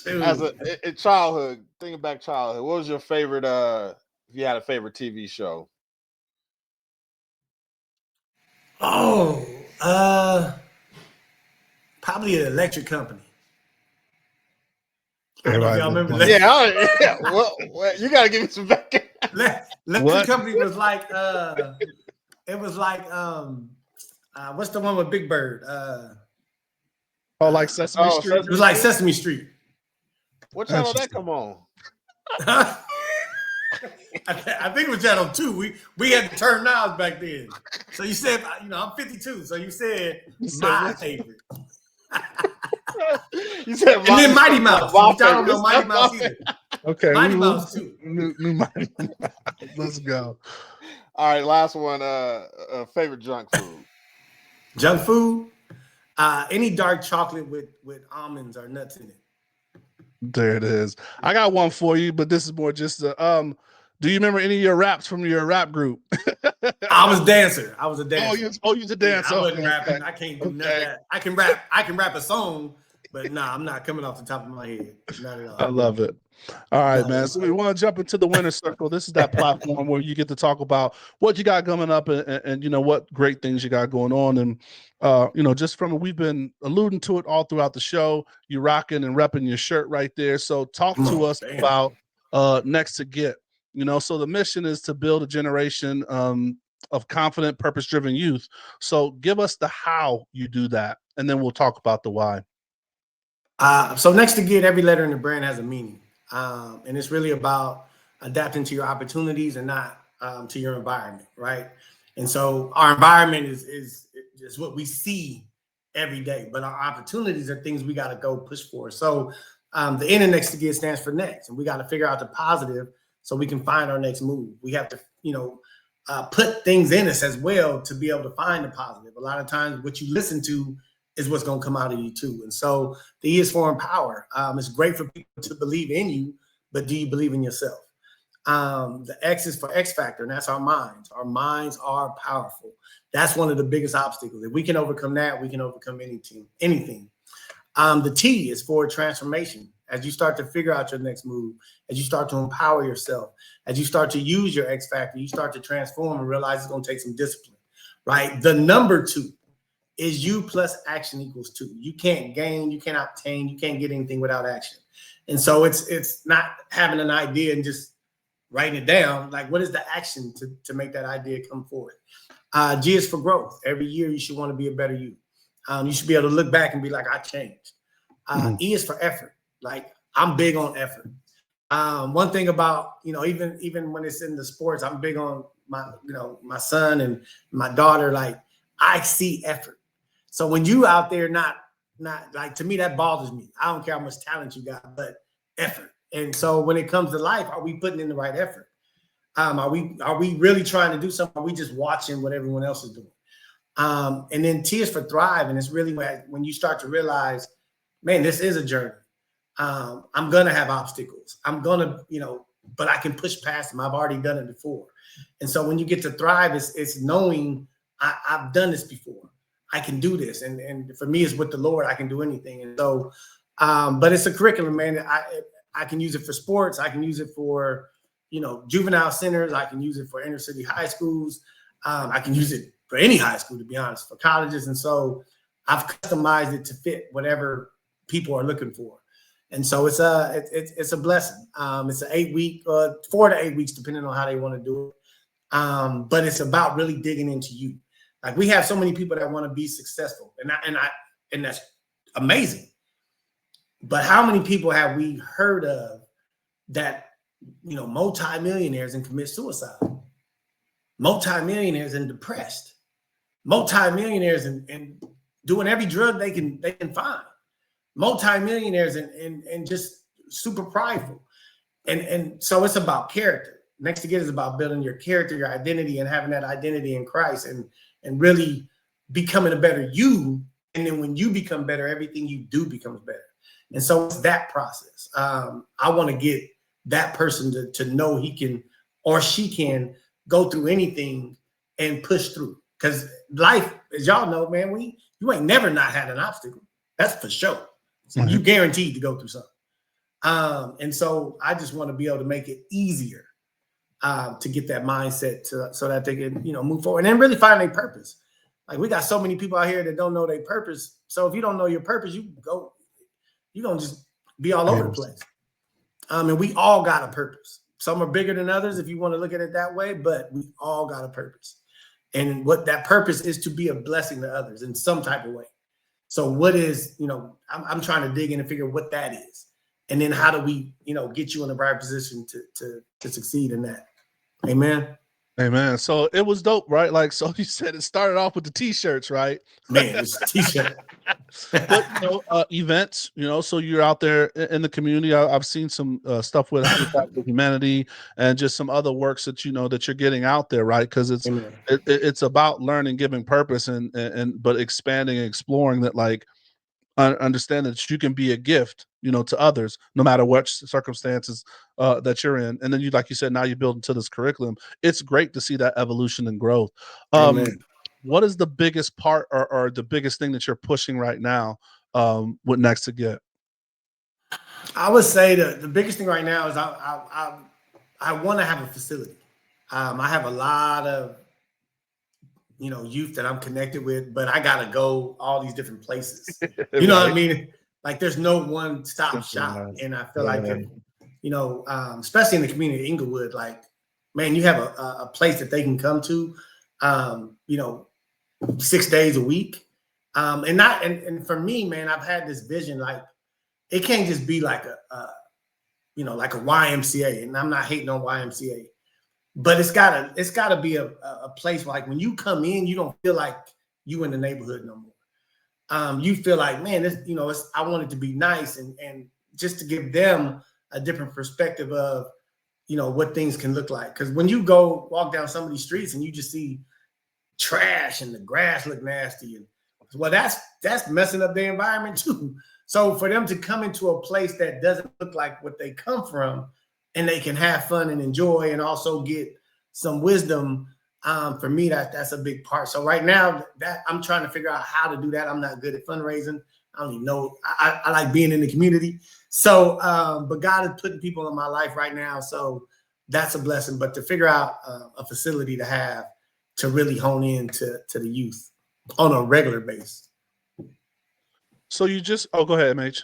As in childhood, thinking back childhood, what was your favorite? If you had a favorite TV show? Oh, probably an Electric Company. I don't know if y'all remember that. Yeah. Well, you got to give me some back. Electric Company was like it was like what's the one with Big Bird? Like Sesame Street. It was like Sesame Street. What channel that come on? I think it was Channel 2. We had to turn knobs back then. So you said, I'm 52. So you said my favorite. You said, and then Mighty Mouse. I don't know Mighty Mouse either. Okay, Mighty Mouse too. New Mighty Mouse. Let's go. All right, last one. Favorite junk food. Junk food. Any dark chocolate with almonds or nuts in it. There it is. I got one for you, but this is more just do you remember any of your raps from your rap group? I was a dancer. I was a dancer. You're a dancer. I wasn't rapping. I can't do none of that. I can rap a song, but I'm not coming off the top of my head. Not at all. I love it. All right, man. So we want to jump into the winner's circle. This is that platform where you get to talk about what you got coming up and what great things you got going on. And just from we've been alluding to it all throughout the show. You rocking and repping your shirt right there. So talk to us about Next2Get. So the mission is to build a generation of confident, purpose-driven youth. So give us the how you do that, and then we'll talk about the why. So Next2Get, every letter in the brand has a meaning. And it's really about adapting to your opportunities and not to your environment, right? And so our environment is what we see every day, but our opportunities are things we got to go push for. So the N in Next2Get stands for next, and we got to figure out the positive so we can find our next move. We have to, put things in us as well to be able to find the positive. A lot of times what you listen to is what's going to come out of you too. And so the E is for empower. It's great for people to believe in you, but do you believe in yourself? The X is for X factor, and that's our minds. Our minds are powerful. That's one of the biggest obstacles. If we can overcome that, we can overcome anything. The T is for transformation. As you start to figure out your next move, as you start to empower yourself, as you start to use your X factor, you start to transform and realize it's going to take some discipline, right? The number 2 is you plus action equals 2. You can't gain, you can't obtain, you can't get anything without action. And so it's not having an idea and just writing it down. Like, what is the action to make that idea come forward? G is for growth. Every year you should want to be a better you. You should be able to look back and be like, I changed. E is for effort. Like, I'm big on effort. One thing about, even when it's in the sports, I'm big on my son and my daughter. Like, I see effort. So when you out there, not like, to me, that bothers me. I don't care how much talent you got, but effort. And so when it comes to life, are we putting in the right effort? Are we really trying to do something? Are we just watching what everyone else is doing? And then T is for thrive. And it's really when you start to realize, man, this is a journey. I'm going to have obstacles. I'm going to, but I can push past them. I've already done it before. And so when you get to thrive, it's knowing I've done this before. I can do this. And for me, it's with the Lord, I can do anything. And so, but it's a curriculum, man. I can use it for sports. I can use it for, juvenile centers. I can use it for inner city high schools. I can use it for any high school, to be honest, for colleges. And so I've customized it to fit whatever people are looking for. And so it's a blessing. It's an 8-week, 4 to 8 weeks, depending on how they want to do it. But it's about really digging into you. Like, we have so many people that want to be successful, and that's amazing. But how many people have we heard of that, multimillionaires and commit suicide, multimillionaires and depressed, multimillionaires and doing every drug they can find, multimillionaires and just super prideful. And so it's about character. Next2Get is about building your character, your identity, and having that identity in Christ. and really becoming a better you. And then when you become better, everything you do becomes better. And so it's that process. I want to get that person to know he can or she can go through anything and push through. Because life, as y'all know, man, you ain't never not had an obstacle. That's for sure. So you guaranteed to go through something. And so I just want to be able to make it easier to get that mindset so that they can, move forward and then really find their purpose. Like we got so many people out here that don't know their purpose. So if you don't know your purpose, you're going to just be all over the place. And we all got a purpose. Some are bigger than others if you want to look at it that way, but we all got a purpose. And what that purpose is to be a blessing to others in some type of way. So what is, I'm trying to dig in and figure what that is. And then how do we, get you in the right position to succeed in that? Amen. Amen. So it was dope, right? Like, so you said it started off with the t-shirts, right? Man, it's a t-shirt. But, events, so you're out there in the community. I've seen some stuff with humanity and just some other works that, that you're getting out there, right? Because it's about learning, giving purpose but expanding and exploring that, like, understand that you can be a gift, to others, no matter what circumstances that you're in. And then like you said, now you build into this curriculum. It's great to see that evolution and growth. What is the biggest part or the biggest thing that you're pushing right now with Next2Get? I would say the biggest thing right now is I want to have a facility. I have a lot of youth that I'm connected with, but I gotta go all these different places. You know what I mean? Like there's no one-stop shop. And I feel like, especially in the community of Inglewood, like, man, you have a place that they can come to, 6 days a week. And for me, man, I've had this vision, like, it can't just be like like a YMCA. And I'm not hating on YMCA. But it's gotta be a place where, like, when you come in, you don't feel like you in the neighborhood no more. You feel like, man, I want it to be nice and just to give them a different perspective of, what things can look like. Because when you go walk down some of these streets and you just see trash and the grass look nasty, and well, that's messing up their environment too. So for them to come into a place that doesn't look like what they come from, and they can have fun and enjoy and also get some wisdom, for me, that's a big part. So right now that I'm trying to figure out how to do that. I'm not good at fundraising. I don't even know. I like being in the community. So, but God is putting people in my life right now. So that's a blessing. But to figure out a facility to have to really hone in to the youth on a regular basis. So you just, go ahead, MH.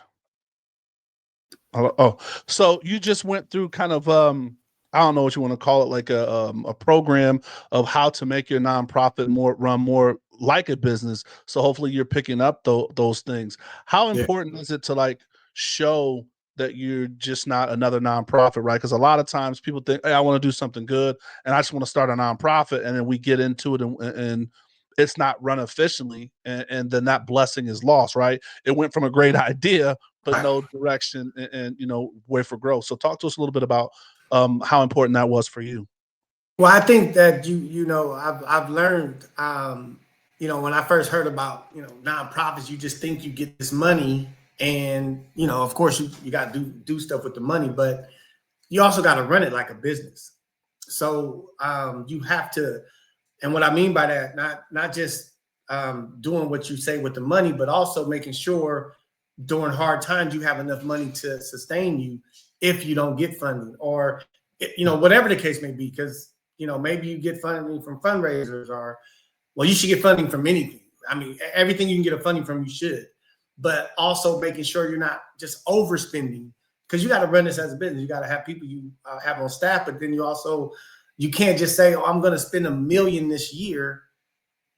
Oh, so you just went through kind of, I don't know what you want to call it, like a program of how to make your nonprofit run more like a business. So hopefully you're picking up those things. How important is it to, like, show that you're just not another nonprofit, right? Because a lot of times people think, hey, I want to do something good and I just want to start a nonprofit, and then we get into it and it's not run efficiently, and then that blessing is lost, right? It went from a great idea, but no direction and way for growth. So talk to us a little bit about how important that was for you. Well, I think that I've learned, when I first heard about nonprofits, you just think you get this money, and of course you got to do stuff with the money, but you also got to run it like a business. So you have to, and what I mean by that, not just doing what you say with the money, but also making sure during hard times you have enough money to sustain you if you don't get funding, or whatever the case may be. Because maybe you get funding from fundraisers, or you should get funding from anything. I mean, everything you can get a funding from, you should. But also making sure you're not just overspending, because you got to run this as a business. You got to have people you have on staff, but then you can't just say, oh, I'm going to spend $1 million this year,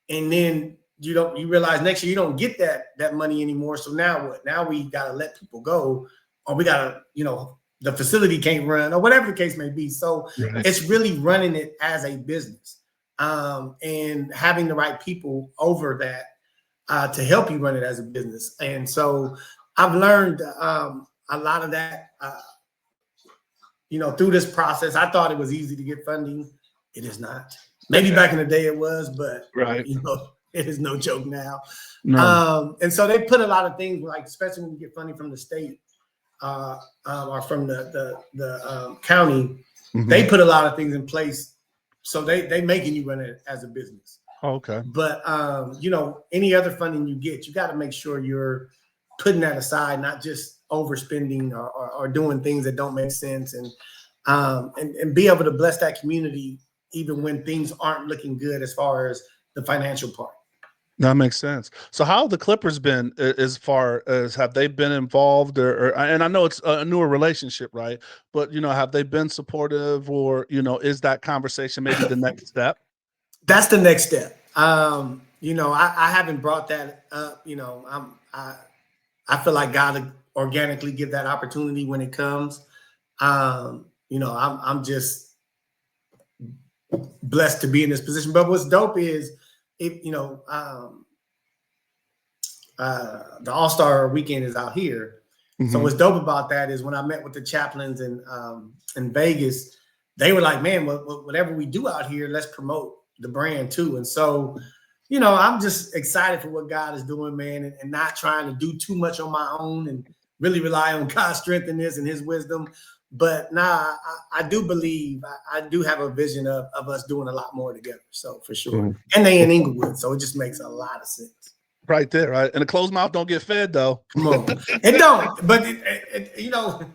and then you realize next year you don't get that money anymore. So now what? Now we got to let people go, or we got to, the facility can't run, or whatever the case may be. So It's really running it as a business, and having the right people over that to help you run it as a business. And so I've learned a lot of that, through this process. I thought it was easy to get funding. It is not. Maybe back in the day it was, but Right. it is no joke now. No. And so they put a lot of things, like especially when you get funding from the state or from the county, they put a lot of things in place. So they making you run it as a business. Okay. But any other funding you get, you got to make sure you're putting that aside, not just overspending or doing things that don't make sense, and be able to bless that community even when things aren't looking good as far as the financial part. That makes sense. So how have the Clippers been as far as, have they been involved or and I know it's a newer relationship, right? But, have they been supportive, or, is that conversation maybe the next step? That's the next step. I haven't brought that up. I feel like God will organically give that opportunity when it comes. I'm just blessed to be in this position. But what's dope is, the All-Star weekend is out here. So what's dope about that is when I met with the Chaplins in Vegas, they were like, man, whatever we do out here, let's promote the brand too. And so, I'm just excited for what God is doing, man, and not trying to do too much on my own and really rely on God's strength in this and his wisdom. But I do believe I do have a vision of us doing a lot more together. So for sure. And they in Inglewood, so it just makes a lot of sense. Right there, right? And a closed mouth don't get fed, though. Come on. It don't, but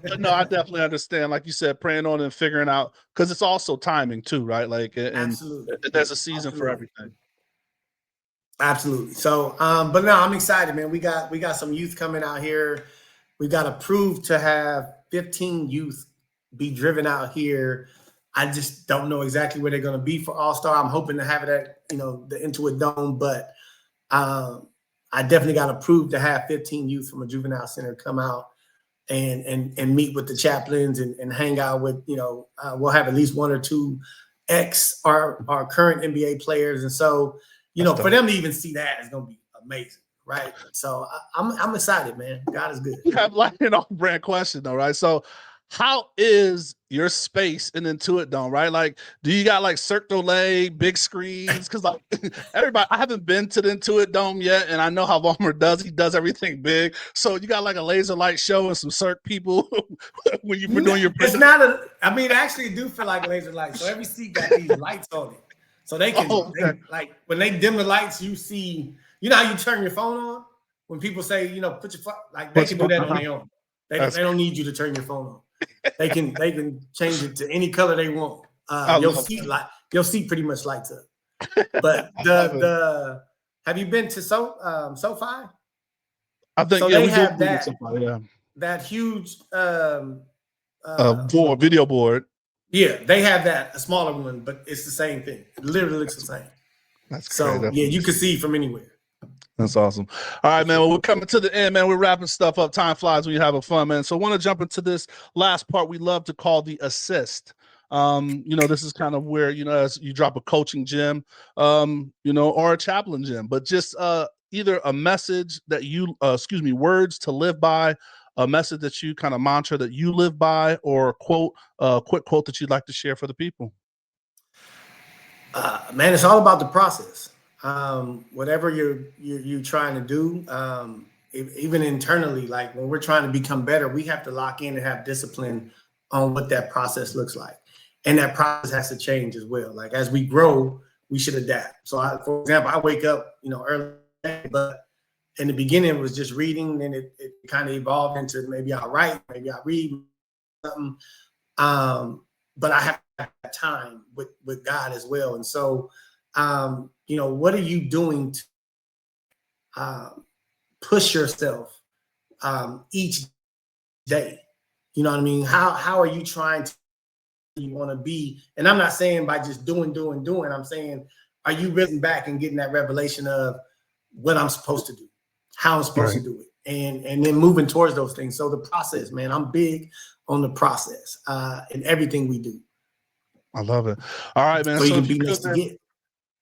But no, I definitely understand. Like you said, praying on it and figuring out, because it's also timing too, right? Like, and Absolutely. There's a season for everything. Absolutely. So, but no, I'm excited, man. We got some youth coming out here. We got approved to have 15 youth be driven out here. I just don't know exactly where they're going to be for All-Star. I'm hoping to have it at, the Intuit Dome, but I definitely got approved to have 15 youth from a juvenile center come out and meet with the chaplains and hang out with, we'll have at least one or two our current NBA players. And so, for them to even see that is going to be amazing. Right. So I'm excited, man. God is good. You have like an off-brand question though, right? So how is your space in Intuit Dome, right? Like, do you got like Cirque du Soleil, big screens? Because like everybody, I haven't been to the Intuit Dome yet, and I know how Vollmer does. He does everything big. So you got like a laser light show and some Cirque people when you've been doing your. It's not a. I mean, actually, it do feel like laser light. So every seat got these lights on it, so they can like when they dim the lights, you see. You know how you turn your phone on when people say, put your phone, like they can do that on their own. They don't need you to turn your phone on. They can change it to any color they want. Your seat pretty much lights up. But the have you been to SoFi? I think so yeah, they we have that huge video board. Yeah, they have that, a smaller one, but it's the same thing. It literally looks the same. That's so great. yeah, you can see from anywhere. That's awesome. All right, man. Well, we're coming to the end, man. We're wrapping stuff up. Time flies when you're having fun, man. So I want to jump into this last part we love to call the assist. This is kind of where, as you drop a coaching gem, or a chaplain gem, but just either a message that words to live by, a message that you kind of mantra that you live by, or a quick quote that you'd like to share for the people. Man, it's all about the process. Whatever you're trying to do, even internally, like when we're trying to become better, we have to lock in and have discipline on what that process looks like. And that process has to change as well. Like as we grow, we should adapt. So for example, I wake up, early, but in the beginning it was just reading, then it kind of evolved into maybe I'll write, maybe I'll read something. But I have time with God as well. And so, what are you doing to push yourself each day? You know what I mean? How are you trying to you want to be? And I'm not saying by just doing. I'm saying, are you really back and getting that revelation of what I'm supposed to do, how I'm supposed to do it, and then moving towards those things. So the process, man, I'm big on the process in everything we do. I love it. All right, man. So you can be next to get.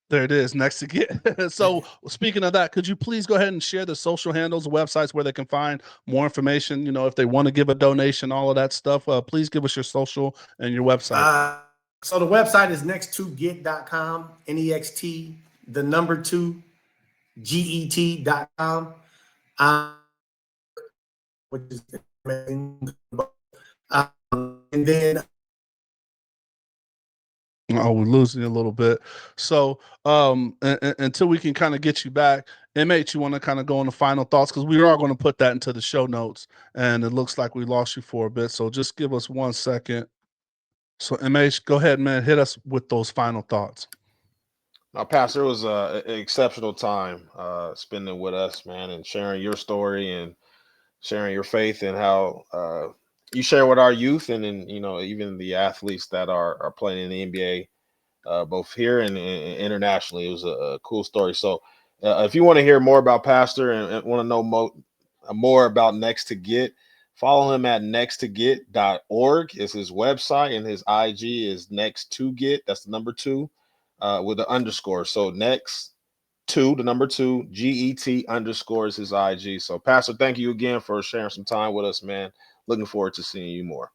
There it is, next to get. So speaking of that, could you please go ahead and share the social handles, websites where they can find more information? If they want to give a donation, all of that stuff, please give us your social and your website. So the website is next2get.com, NEXT, the number 2, GET.com. Which is amazing. And then we're losing you a little bit. So until we can kind of get you back, MH, you want to kind of go on the final thoughts, because we are going to put that into the show notes, and it looks like we lost you for a bit. So just give us 1 second. So MH, go ahead, man. Hit us with those final thoughts. Now, Pastor, it was an exceptional time spending with us, man, and sharing your story and sharing your faith and how you share with our youth and then, you know, even the athletes that are playing in the NBA, both here and internationally. It was a cool story. So if you want to hear more about Pastor and want to know more about Next2Get, follow him at next2get.org is his website, and his IG is Next2Get. That's the number 2 with the underscore. So Next2, the number 2, GET underscore is his IG. So Pastor, thank you again for sharing some time with us, man. Looking forward to seeing you more.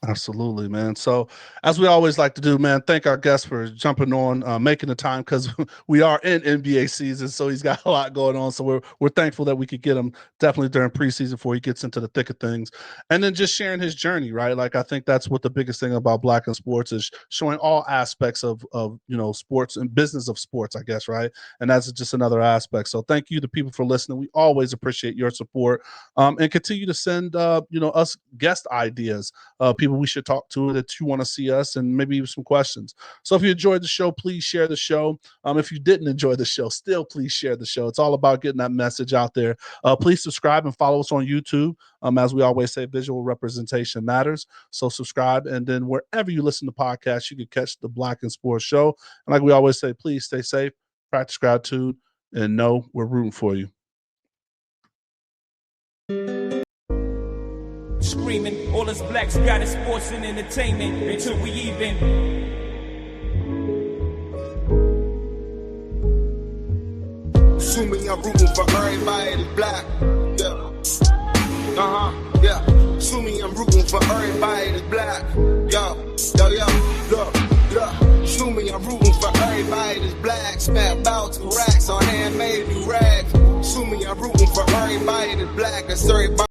Absolutely, man. So as we always like to do, man, thank our guest for jumping on, making the time, because we are in NBA season, so he's got a lot going on. So we're thankful that we could get him definitely during preseason before he gets into the thick of things, and then just sharing his journey, right? Like, I think that's what the biggest thing about Black in Sports is, showing all aspects of you know, sports and business of sports, I guess, right? And that's just another aspect. So thank you to people for listening. We always appreciate your support, and continue to send you know, us guest ideas, people we should talk to that you want to see us, and maybe even some questions. So if you enjoyed the show, please share the show. If you didn't enjoy the show, still please share the show. It's all about getting that message out there. Please subscribe and follow us on YouTube. As we always say, visual representation matters. So subscribe, and then wherever you listen to podcasts, you can catch the Black in Sports show. And like we always say, please stay safe, practice gratitude, and know we're rooting for you. Screaming, all us blacks got is sports and entertainment until we even. Assuming I'm rooting for everybody that's black. Yeah. Yeah. Assuming I'm rooting for everybody that's black. Yo. Look. Assuming I'm rooting for everybody that's black. Spent about 2 racks on handmade new rags. Assuming I'm rooting for everybody that's black. That's everybody.